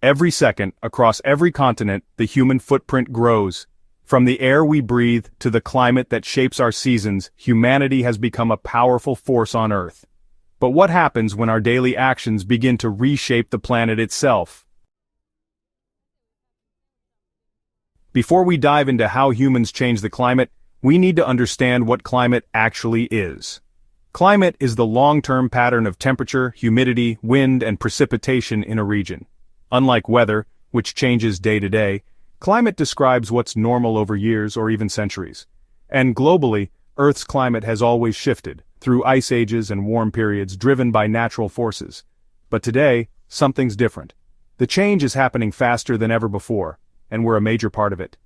Every second, across every continent, the human footprint grows. From the air we breathe to the climate that shapes our seasons, humanity has become a powerful force on Earth. But what happens when our daily actions begin to reshape the planet itself? Before we dive into how humans change the climate, we need to understand what climate actually is. Climate is the long-term pattern of temperature, humidity, wind, and precipitation in a region. Unlike weather, which changes day to day, climate describes what's normal over years or even centuries. And globally, Earth's climate has always shifted, through ice ages and warm periods driven by natural forces. But today, something's different. The change is happening faster than ever before, and we're a major part of it.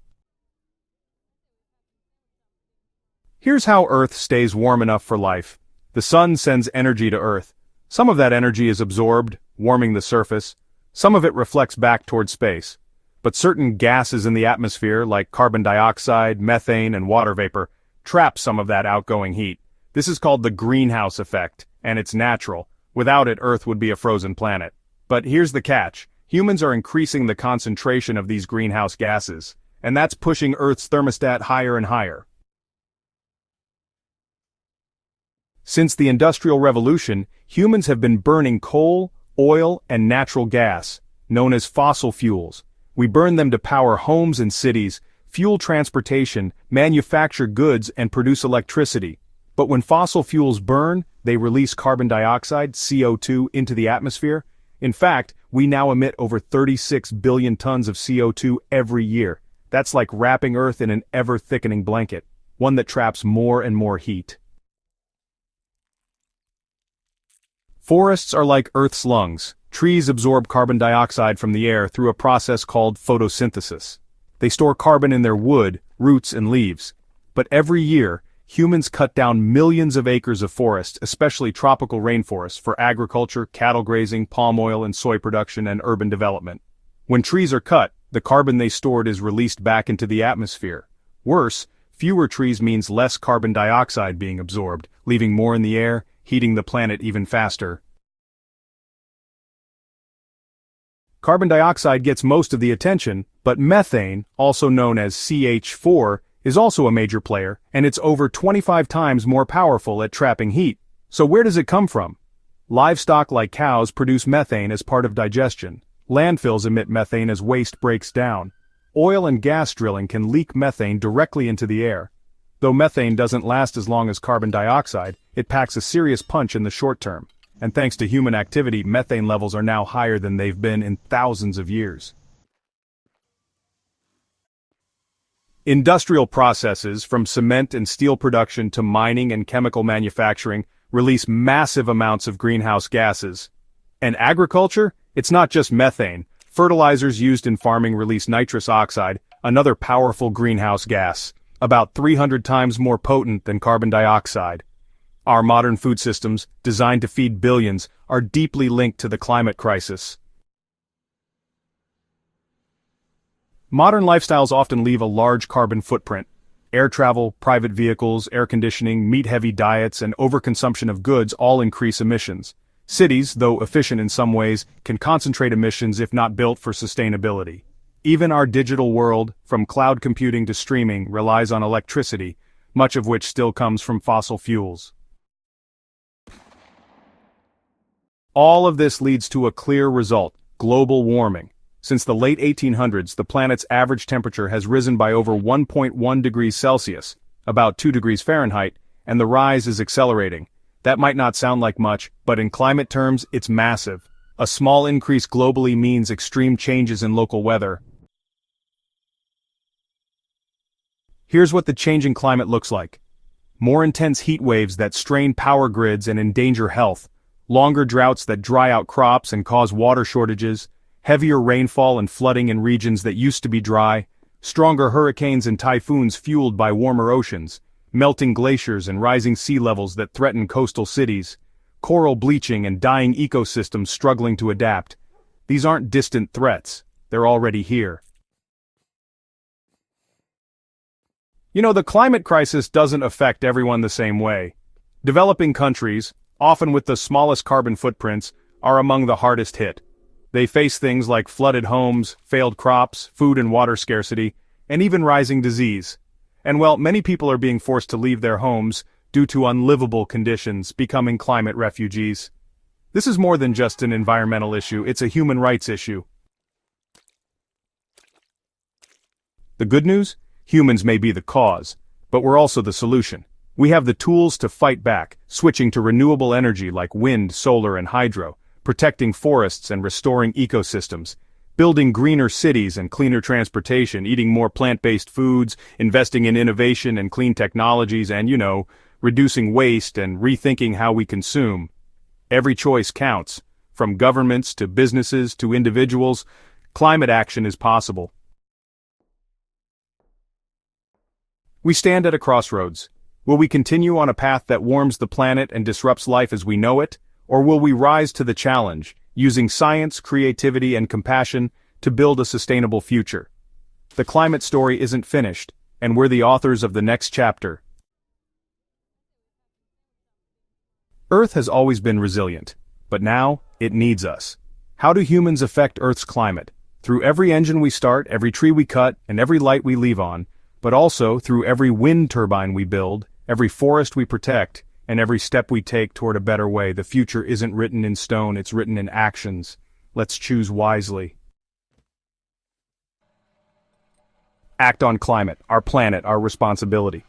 Here's how Earth stays warm enough for life. The sun sends energy to Earth. Some of that energy is absorbed, warming the surface. Some of it reflects back toward space. But certain gases in the atmosphere, like carbon dioxide, methane, and water vapor, trap some of that outgoing heat. This is called the greenhouse effect, and it's natural. Without it, Earth would be a frozen planet. But here's the catch. Humans are increasing the concentration of these greenhouse gases, and that's pushing Earth's thermostat higher and higher. Since the Industrial Revolution, humans have been burning coal, oil, and natural gas, known as fossil fuels. We burn them to power homes and cities, fuel transportation, manufacture goods, and produce electricity. But when fossil fuels burn, they release carbon dioxide, CO2, into the atmosphere. In fact, we now emit over 36 billion tons of CO2 every year. That's like wrapping Earth in an ever-thickening blanket, one that traps more and more heat. Forests are like Earth's lungs. Trees absorb carbon dioxide from the air through a process called photosynthesis. They store carbon in their wood, roots, and leaves. But every year, humans cut down millions of acres of forest, especially tropical rainforests, for agriculture, cattle grazing, palm oil and soy production, and urban development. When trees are cut, the carbon they stored is released back into the atmosphere. Worse, fewer trees means less carbon dioxide being absorbed, leaving more in the air, heating the planet even faster. Carbon dioxide gets most of the attention, but methane, also known as CH4, is also a major player, and it's over 25 times more powerful at trapping heat. So where does it come from? Livestock like cows produce methane as part of digestion. Landfills emit methane as waste breaks down. Oil and gas drilling can leak methane directly into the air. Though methane doesn't last as long as carbon dioxide, it packs a serious punch in the short term. And thanks to human activity, methane levels are now higher than they've been in thousands of years. Industrial processes, from cement and steel production to mining and chemical manufacturing, release massive amounts of greenhouse gases. And agriculture? It's not just methane. Fertilizers used in farming release nitrous oxide, another powerful greenhouse gas, about 300 times more potent than carbon dioxide. Our modern food systems, designed to feed billions, are deeply linked to the climate crisis. Modern lifestyles often leave a large carbon footprint. Air travel, private vehicles, air conditioning, meat-heavy diets, and overconsumption of goods all increase emissions. Cities, though efficient in some ways, can concentrate emissions if not built for sustainability. Even our digital world, from cloud computing to streaming, relies on electricity, much of which still comes from fossil fuels. All of this leads to a clear result: global warming. Since the late 1800s, the planet's average temperature has risen by over 1.1 degrees Celsius, about 2 degrees Fahrenheit, and the rise is accelerating. That might not sound like much, but in climate terms, it's massive. A small increase globally means extreme changes in local weather. Here's what the changing climate looks like. More intense heat waves that strain power grids and endanger health. Longer droughts that dry out crops and cause water shortages, heavier rainfall and flooding in regions that used to be dry, stronger hurricanes and typhoons fueled by warmer oceans, melting glaciers and rising sea levels that threaten coastal cities, coral bleaching and dying ecosystems struggling to adapt. These aren't distant threats, they're already here. The climate crisis doesn't affect everyone the same way. Developing countries, often with the smallest carbon footprints, are among the hardest hit. They face things like flooded homes, failed crops, food and water scarcity, and even rising disease. And well, many people are being forced to leave their homes due to unlivable conditions, becoming climate refugees. This is more than just an environmental issue, it's a human rights issue. The good news? Humans may be the cause, but we're also the solution. We have the tools to fight back, switching to renewable energy like wind, solar, and hydro, protecting forests and restoring ecosystems, building greener cities and cleaner transportation, eating more plant-based foods, investing in innovation and clean technologies, and, reducing waste and rethinking how we consume. Every choice counts. From governments to businesses to individuals, climate action is possible. We stand at a crossroads. Will we continue on a path that warms the planet and disrupts life as we know it, or will we rise to the challenge, using science, creativity, and compassion to build a sustainable future? The climate story isn't finished, and we're the authors of the next chapter. Earth has always been resilient, but now, it needs us. How do humans affect Earth's climate? Through every engine we start, every tree we cut, and every light we leave on, but also through every wind turbine we build, every forest we protect, and every step we take toward a better way. The future isn't written in stone, it's written in actions. Let's choose wisely. Act on climate, our planet, our responsibility.